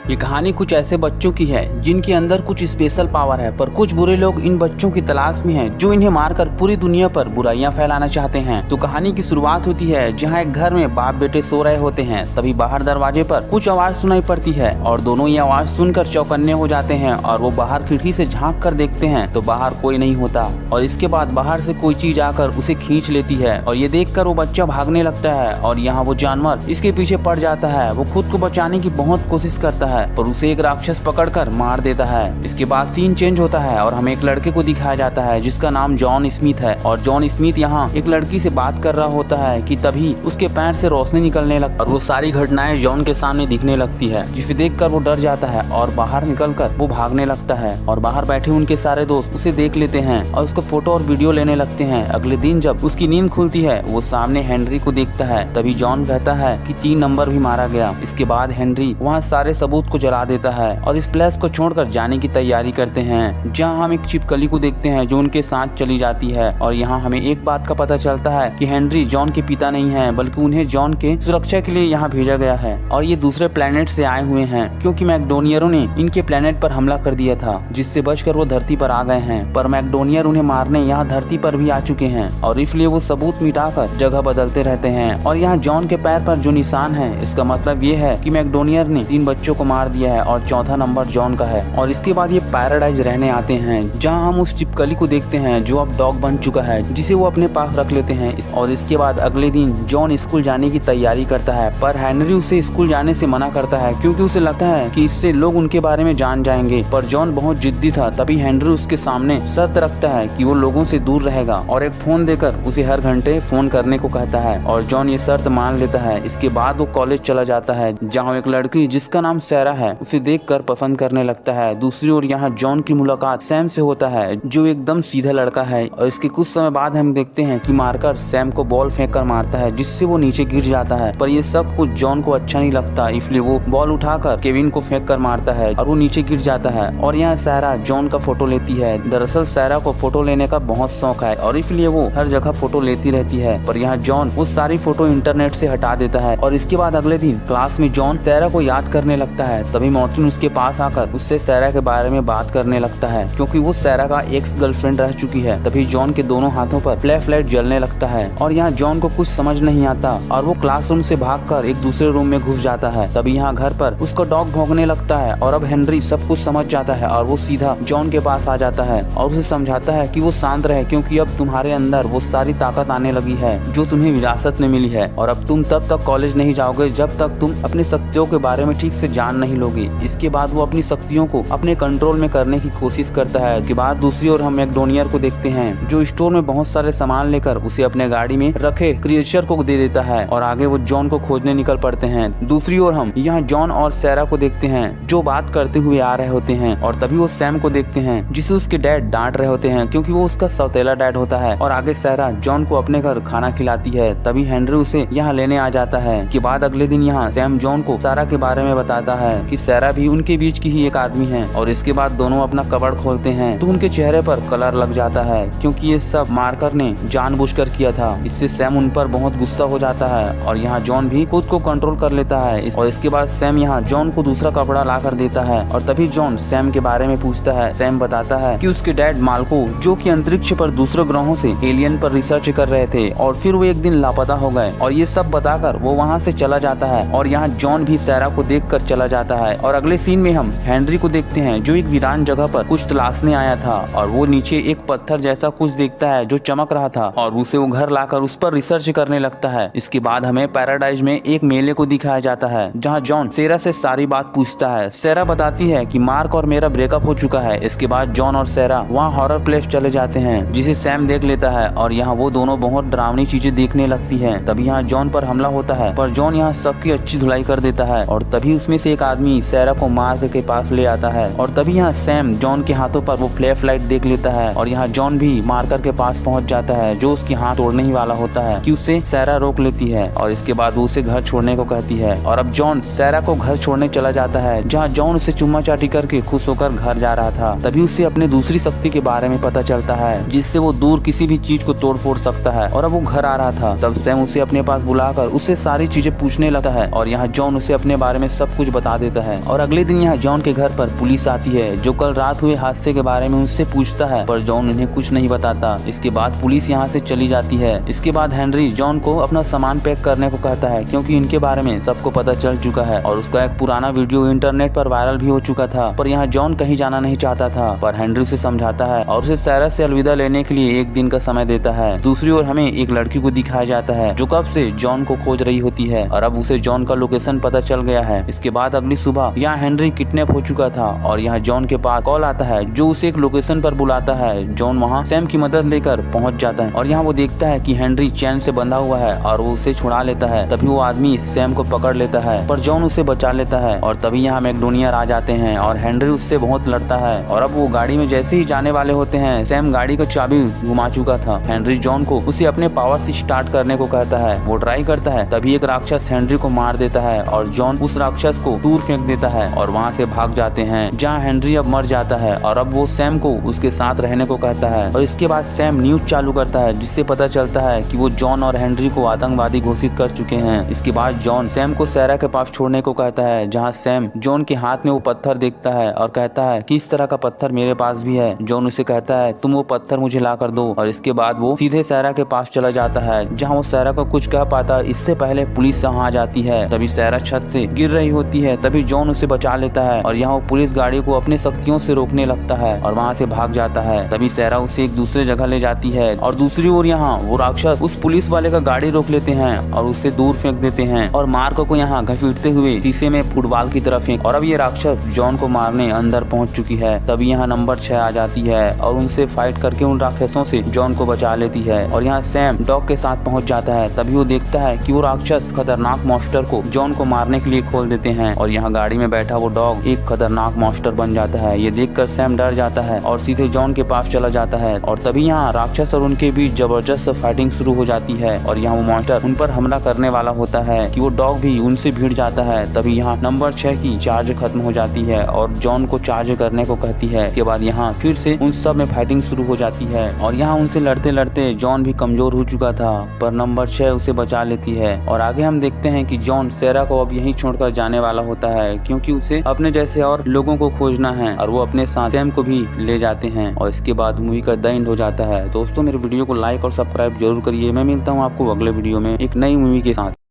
ये कहानी कुछ ऐसे बच्चों की है जिनके अंदर कुछ स्पेशल पावर है, पर कुछ बुरे लोग इन बच्चों की तलाश में हैं जो इन्हें मारकर पूरी दुनिया पर बुराइयां फैलाना चाहते हैं। तो कहानी की शुरुआत होती है जहां एक घर में बाप बेटे सो रहे होते हैं। तभी बाहर दरवाजे पर कुछ आवाज सुनाई पड़ती है और दोनों ये आवाज सुनकर चौकन्ने हो जाते हैं और वो बाहर खिड़की से झांक कर देखते हैं तो बाहर कोई नहीं होता। और इसके बाद बाहर से कोई चीज आकर उसे खींच लेती है और ये देखकर वो बच्चा भागने लगता है और यहाँ वो जानवर इसके पीछे पड़ जाता है। वो खुद को बचाने की बहुत कोशिश करता है पर उसे एक राक्षस पकड़कर मार देता है। इसके बाद सीन चेंज होता है और हमें एक लड़के को दिखाया जाता है जिसका नाम जॉन स्मिथ है। और जॉन स्मिथ यहाँ एक लड़की से बात कर रहा होता है कि तभी उसके पैर से रोशनी निकलने लगती और वो सारी घटनाएं जॉन के सामने दिखने लगती है, जिसे देखकर वो डर जाता है और बाहर निकलकर वो भागने लगता है। और बाहर बैठे उनके सारे दोस्त उसे देख लेते हैं और उसका फोटो और वीडियो लेने लगते हैं। अगले दिन जब उसकी नींद खुलती है वो सामने हेनरी को देखता है। तभी जॉन कहता है कि 3 नंबर भी मारा गया। इसके बाद हेनरी वहाँ सारे सबूत को जला देता है और इस प्लेस को छोड़कर जाने की तैयारी करते हैं, जहाँ हम एक छिपकली को देखते हैं जो उनके साथ चली जाती है। और यहाँ हमें एक बात का पता चलता है कि हेनरी जॉन के पिता नहीं है, बल्कि उन्हें जॉन के सुरक्षा के लिए यहाँ भेजा गया है और ये दूसरे प्लेनेट से आए हुए हैं, क्योंकि मैकडोनियरों ने इनके प्लेनेट पर हमला कर दिया था, जिससे बचकर वो धरती पर आ गए हैं। पर मैकडोनियर उन्हें मारने यहाँ धरती पर भी आ चुके हैं और इसलिए वो सबूत मिटाकर जगह बदलते रहते हैं। और यहाँ जॉन के पैर पर जो निशान है, इसका मतलब ये है कि मैकडोनियर ने 3 बच्चों को मार दिया है और चौथा नंबर जॉन का है। और इसके बाद ये पैराडाइज रहने आते हैं, जहाँ हम उस चिपकली को देखते हैं जो अब डॉग बन चुका है, जिसे वो अपने पास रख लेते हैं। और इसके बाद अगले दिन जॉन स्कूल जाने की तैयारी करता है, पर हेनरी उसे स्कूल जाने से मना करता है क्योंकि उसे लगता है कि इससे लोग उनके बारे में जान जाएंगे। पर जॉन बहुत जिद्दी था। तभी हेनरी उसके सामने शर्त रखता है कि वो लोगों से दूर रहेगा और एक फोन देकर उसे हर घंटे फोन करने को कहता है और जॉन ये शर्त मान लेता है। इसके बाद वो कॉलेज चला जाता है, जहाँ एक लड़की जिसका नाम सैरा है उसे देखकर पसंद करने लगता है। दूसरी ओर यहाँ जॉन की मुलाकात सैम से होता है, जो एकदम सीधा लड़का है। और इसके कुछ समय बाद हम देखते हैं कि मार्कर सैम को बॉल फेंक कर मारता है, जिससे वो नीचे गिर जाता है। पर ये सब कुछ जॉन को अच्छा नहीं लगता, इसलिए वो बॉल उठाकर केविन को फेंक कर मारता है और वो नीचे गिर जाता है। और यहाँ सैरा जॉन का फोटो लेती है। दरअसल सैरा को फोटो लेने का बहुत शौक है और इसलिए वो हर जगह फोटो लेती रहती है। पर यहाँ जॉन वो सारी फोटो इंटरनेट से हटा देता है। और इसके बाद अगले दिन क्लास में जॉन सैरा को याद करने लगता है। तभी मार्टिन उसके पास आकर उससे सैरा के बारे में बात करने लगता है, क्योंकि वो सैरा का एक्स गर्लफ्रेंड रह चुकी है। तभी जॉन के दोनों हाथों पर फ्लैश लाइट जलने लगता है और यहाँ जॉन को कुछ समझ नहीं आता और वो क्लासरूम से भागकर एक दूसरे रूम में घुस जाता है। तभी यहाँ घर पर उसका डॉग भौंकने लगता है और अब हेनरी सब कुछ समझ जाता है और वो सीधा जॉन के पास आ जाता है और उसे समझाता है कि वो शांत रहे, क्योंकि अब तुम्हारे अंदर वो सारी ताकत आने लगी है जो तुम्हें विरासत में मिली है और अब तुम तब तक कॉलेज नहीं जाओगे जब तक तुम अपनी शक्तियों के बारे में ठीक से जान नहीं लोगे। इसके बाद वो अपनी शक्तियों को अपने कंट्रोल में करने की कोशिश करता है। के बाद दूसरी ओर हम मैकडोनियर को देखते हैं, जो स्टोर में बहुत सारे सामान लेकर उसे अपने गाड़ी में रखे क्रिएचर को दे देता है और आगे वो जॉन को खोजने निकल पड़ते हैं। दूसरी ओर हम यहाँ जॉन और सैरा को देखते हैं जो बात करते हुए आ रहे होते हैं और तभी वो सैम को देखते हैं जिसे उसके डैड डांट रहे होते हैं, क्योंकि वो उसका सौतेला डैड होता है। और आगे सैरा जॉन को अपने घर खाना खिलाती है। तभी हेनरी उसे यहाँ लेने आ जाता है। के बाद अगले दिन यहाँ सैम जॉन को सारा के बारे में बताता है कि सैरा भी उनके बीच की ही एक आदमी है। और इसके बाद दोनों अपना कबर्ड खोलते हैं तो उनके चेहरे पर कलर लग जाता है, क्योंकि ये सब मार्कर ने जानबूझकर किया था। इससे सैम उन पर बहुत गुस्सा हो जाता है और यहाँ जॉन भी खुद को कंट्रोल कर लेता है। और इसके बाद सैम यहाँ जॉन को दूसरा कपड़ा ला कर देता है और तभी जॉन सैम के बारे में पूछता है। सैम बताता है कि उसके डैड माल्को, जो कि अंतरिक्ष पर दूसरे ग्रहों से एलियन पर रिसर्च कर रहे थे और फिर वो एक दिन लापता हो गए। और ये सब बताकर वो वहाँ से चला जाता है और यहाँ जॉन भी सैरा को देखकर चला जाता है। और अगले सीन में हम हेनरी को देखते हैं जो एक वीरान जगह पर कुछ तलाशने आया था और वो नीचे एक पत्थर जैसा कुछ देखता है जो चमक रहा था और उसे वो घर लाकर उस पर रिसर्च करने लगता है। इसके बाद हमें पैराडाइज में एक मेले को दिखाया जाता है, जहाँ जॉन सैरा से सारी बात पूछता है। सैरा बताती है कि मार्क और मेरा ब्रेकअप हो चुका है। इसके बाद जॉन और सैरा वहाँ हॉरर प्लेस चले जाते हैं, जिसे सैम देख लेता है और यहाँ वो दोनों बहुत डरावनी चीजें देखने लगती है। तभी यहाँ जॉन पर हमला होता है, पर जॉन यहाँ सबकी अच्छी धुलाई कर देता है और तभी उसमें से एक आदमी सैरा को मार्क के पास ले आता है। और तभी यहाँ सैम जॉन के हाथों पर वो फ्लैश लाइट देख लेता है और यहाँ जॉन भी मार्कर के पास पहुँच जाता है, जो उसके हाथ तोड़ने ही वाला होता है कि उसे सैरा रोक लेती है। और इसके बाद वो उसे घर छोड़ने को कहती है और अब जॉन सैरा को घर छोड़ने चला जाता है, जहाँ जॉन उसे चुम्मा चाटी करके खुश होकर घर जा रहा था। तभी उसे अपने दूसरी शक्ति के बारे में पता चलता है, जिससे वो दूर किसी भी चीज को तोड़ फोड़ सकता है। और अब वो घर आ रहा था। तब सैम उसे अपने पास बुलाकर उससे सारी चीजें पूछने लगता है और यहाँ जॉन उसे अपने बारे में सब कुछ बता उड़ा देता है। और अगले दिन यहाँ जॉन के घर पर पुलिस आती है जो कल रात हुए हादसे के बारे में उनसे पूछता है, पर जॉन उन्हें कुछ नहीं बताता। इसके बाद पुलिस यहाँ से चली जाती है। इसके बाद हेनरी जॉन को अपना सामान पैक करने को कहता है क्योंकि इनके बारे में सबको पता चल चुका है और उसका एक पुराना वीडियो इंटरनेट पर वायरल भी हो चुका था। पर यहाँ जॉन कहीं जाना नहीं चाहता था, पर हेनरी उसे समझाता है और उसे सैरा से अलविदा लेने के लिए एक दिन का समय देता है। दूसरी ओर हमें एक लड़की को दिखाया जाता है जो कब से जॉन को खोज रही होती है और अब उसे जॉन का लोकेशन पता चल गया है। इसके बाद अगली सुबह यहाँ हेनरी किडनैप हो चुका था और यहाँ जॉन के पास कॉल आता है जो उसे एक लोकेशन पर बुलाता है। जॉन वहाँ सैम की मदद लेकर पहुँच जाता है और यहाँ वो देखता है कि हेनरी चैन से बंधा हुआ है और वो उसे छुड़ा लेता है। तभी वो आदमी सैम को पकड़ लेता है पर जॉन उसे बचा लेता है और तभी यहाँ मैकडोनियर आ जाते हैं और हेनरी उससे बहुत लड़ता है। और अब वो गाड़ी में जैसे ही जाने वाले होते हैं सैम गाड़ी का चाबी घुमा चुका था। हेनरी जॉन को उसे अपने पावर से स्टार्ट करने को कहता है। वो ट्राई करता है तभी एक राक्षस हेनरी को मार देता है और जॉन उस राक्षस को दूर फेंक देता है और वहाँ से भाग जाते हैं जहाँ हेनरी अब मर जाता है। और अब वो सैम को उसके साथ रहने को कहता है और इसके बाद सैम न्यूज चालू करता है जिससे पता चलता है कि वो जॉन और हेनरी को आतंकवादी घोषित कर चुके हैं। इसके बाद जॉन सैम को सैरा के पास छोड़ने को कहता है जहाँ सैम जॉन के हाथ में वो पत्थर देखता है और कहता है कि इस तरह का पत्थर मेरे पास भी है। जॉन उसे कहता है तुम वो पत्थर मुझे ला कर दो और इसके बाद वो सीधे सैरा के पास चला जाता है जहाँ वो सैरा को कुछ कह पाता इससे पहले पुलिस वहाँ आ जाती है। तभी सैरा छत से गिर रही होती है तभी जॉन उसे बचा लेता है और यहाँ वो पुलिस गाड़ी को अपने शक्तियों से रोकने लगता है और वहाँ से भाग जाता है। तभी सैरा उसे एक दूसरे जगह ले जाती है और दूसरी ओर यहाँ वो राक्षस उस पुलिस वाले का गाड़ी रोक लेते हैं और उसे दूर फेंक देते हैं और मार्को को यहाँ घसीटते हुए शीशे में फुटबॉल की तरफ फेंक। और अब ये राक्षस जॉन को मारने अंदर पहुँच चुकी है। तभी यहाँ नंबर 6 आ जाती है और उनसे फाइट करके उन राक्षसों से जॉन को बचा लेती है और यहाँ सैम डॉग के साथ पहुँच जाता है। तभी वो देखता है कि वो राक्षस खतरनाक मॉन्स्टर को जॉन को मारने के लिए खोल देते हैं और यहाँ गाड़ी में बैठा वो डॉग एक खतरनाक मॉन्स्टर बन जाता है। ये देखकर सैम डर जाता है और सीधे जॉन के पास चला जाता है और तभी यहाँ राक्षस और उनके बीच जबरदस्त फाइटिंग शुरू हो जाती है और यहाँ वो मॉन्स्टर उन पर हमला करने वाला होता है कि वो डॉग भी उनसे भिड़ जाता है। तभी यहाँ नंबर 6 की चार्ज खत्म हो जाती है और जॉन को चार्ज करने को कहती है। के बाद यहाँ फिर से उन सब में फाइटिंग शुरू हो जाती है और यहाँ उनसे लड़ते लड़ते जॉन भी कमजोर हो चुका था पर नंबर 6 उसे बचा लेती है। और आगे हम देखते हैं कि जॉन सैरा को अब यहीं छोड़कर जाने वाला होता है क्योंकि उसे अपने जैसे और लोगों को खोजना है और वो अपने साथ सैम को भी ले जाते हैं और इसके बाद मूवी का द एंड हो जाता है। दोस्तों मेरे वीडियो को लाइक और सब्सक्राइब जरूर करिए। मैं मिलता हूँ आपको अगले वीडियो में एक नई मूवी के साथ।